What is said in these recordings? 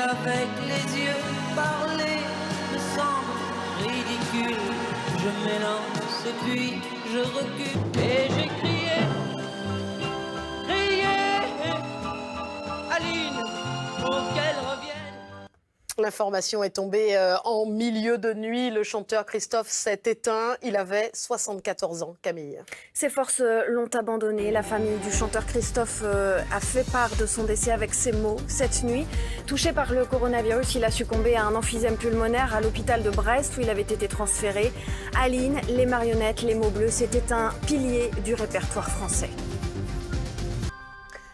avec les yeux, parler me semble ridicule. Je m'élance et puis je recule et j'ai crié, Aline, pour qu'elle revienne. L'information est tombée en milieu de nuit. Le chanteur Christophe s'est éteint. Il avait 74 ans, Camille. Ses forces l'ont abandonné. La famille du chanteur Christophe a fait part de son décès avec ces mots. Cette nuit, touché par le coronavirus, il a succombé à un emphysème pulmonaire à l'hôpital de Brest où il avait été transféré. Aline, les marionnettes, les mots bleus, c'était un pilier du répertoire français.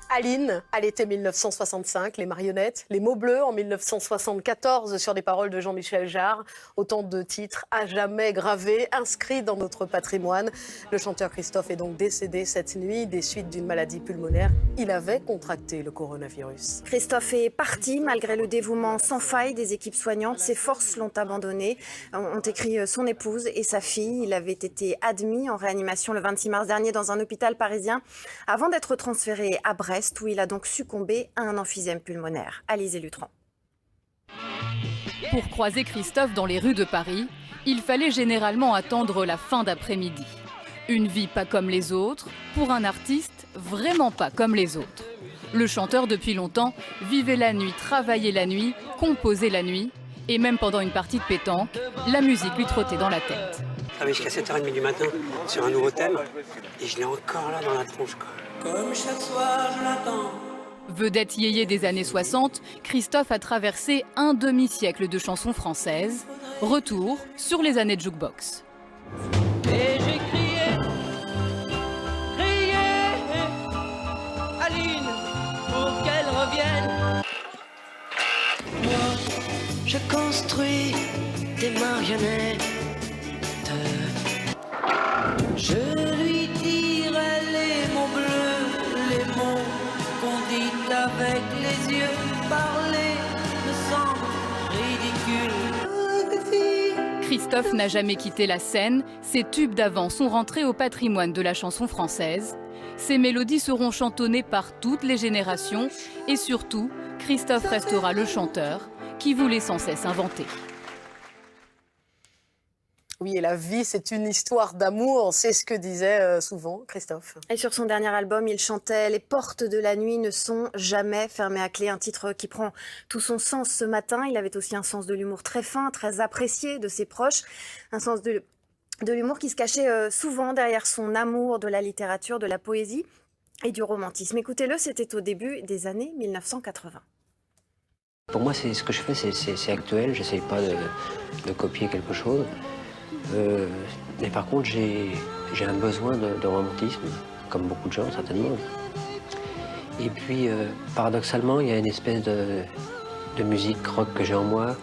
Aline, à l'été 1965, les marionnettes, les mots bleus en 1974 sur des paroles de Jean-Michel Jarre. Autant de titres à jamais gravés, inscrits dans notre patrimoine. Le chanteur Christophe est donc décédé cette nuit des suites d'une maladie pulmonaire. Il avait contracté le coronavirus. Christophe est parti malgré le dévouement sans faille des équipes soignantes. Ses forces l'ont abandonné, ont écrit son épouse et sa fille. Il avait été admis en réanimation le 26 mars dernier dans un hôpital parisien avant d'être transféré à Brest, où il a donc succombé à un emphysème pulmonaire. Alizé Lutran. Pour croiser Christophe dans les rues de Paris, il fallait généralement attendre la fin d'après-midi. Une vie pas comme les autres, pour un artiste vraiment pas comme les autres. Le chanteur, depuis longtemps, vivait la nuit, travaillait la nuit, composait la nuit, et même pendant une partie de pétanque, la musique lui trottait dans la tête. Je travaille jusqu'à 7h30 du matin sur un nouveau thème, et je l'ai encore là dans la tronche, quoi. Comme chaque soir je l'attends. Vedette yéyé des années 60, Christophe a traversé un demi-siècle de chansons françaises. Retour sur les années de jukebox. Et j'ai crié, Aline, pour qu'elle revienne. Moi, je construis des marionnettes. Je lui dirai les mots bleus, les mots qu'on dit avec les yeux. Parler me semble ridicule. Christophe n'a jamais quitté la scène. Ses tubes d'avant sont rentrés au patrimoine de la chanson française. Ses mélodies seront chantonnées par toutes les générations. Et surtout, Christophe restera le chanteur qui voulait sans cesse inventer. Oui, et la vie, c'est une histoire d'amour, c'est ce que disait souvent Christophe. Et sur son dernier album, il chantait « Les portes de la nuit ne sont jamais fermées à clé », un titre qui prend tout son sens ce matin. Il avait aussi un sens de l'humour très fin, très apprécié de ses proches, un sens de l'humour qui se cachait souvent derrière son amour de la littérature, de la poésie et du romantisme. Écoutez-le, c'était au début des années 1980. Pour moi, c'est ce que je fais, c'est actuel, j'essaye pas de copier quelque chose. Mais par contre, j'ai un besoin de romantisme, comme beaucoup de gens certainement. Et puis, paradoxalement, il y a une espèce de musique rock que j'ai en moi.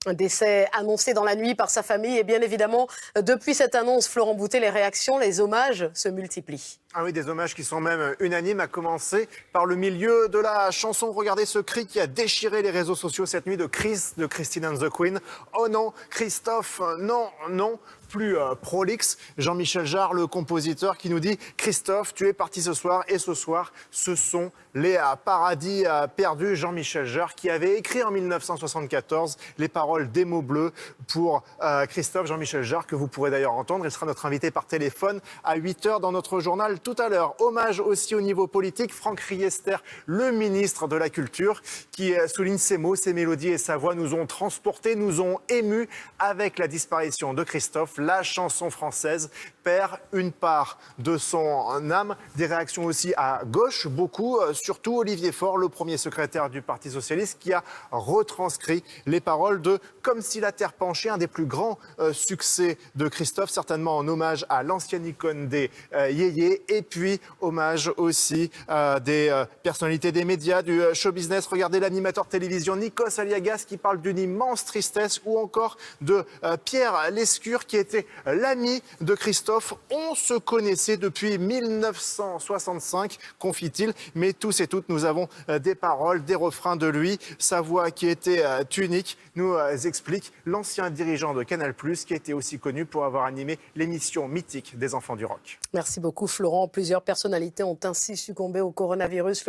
Un décès annoncé dans la nuit par sa famille et bien évidemment, depuis cette annonce, Florent Boutet, les réactions, les hommages se multiplient. Ah oui, des hommages qui sont même unanimes, à commencer par le milieu de la chanson. Regardez ce cri qui a déchiré les réseaux sociaux cette nuit de Christine and the Queen. Oh non, Christophe, non, non, plus prolixe. Jean-Michel Jarre, le compositeur, qui nous dit « Christophe, tu es parti ce soir et ce soir, ce sont les paradis perdus ». Jean-Michel Jarre qui avait écrit en 1974 les paroles des mots bleus pour Christophe. Jean-Michel Jarre, que vous pourrez d'ailleurs entendre. Il sera notre invité par téléphone à 8h dans notre journal tout à l'heure. Hommage aussi au niveau politique, Franck Riester, le ministre de la Culture, qui souligne ces mots, ces mélodies et sa voix nous ont transportés, nous ont émus avec la disparition de Christophe. La chanson française perd une part de son âme. Des réactions aussi à gauche, beaucoup, surtout Olivier Faure, le premier secrétaire du Parti Socialiste, qui a retranscrit les paroles de « Comme si la terre penchait », un des plus grands succès de Christophe, certainement en hommage à l'ancienne icône des yéyés, et puis hommage aussi à des personnalités des médias, du show business. Regardez l'animateur de télévision Nikos Aliagas qui parle d'une immense tristesse, ou encore de Pierre Lescure qui était l'ami de Christophe. On se connaissait depuis 1965, confie-t-il, mais tous et toutes, nous avons des paroles, des refrains de lui. Sa voix qui était unique, nous explique l'ancien dirigeant de Canal+, qui était aussi connu pour avoir animé l'émission mythique des Enfants du Rock. Merci beaucoup Florent. Plusieurs personnalités ont ainsi succombé au coronavirus.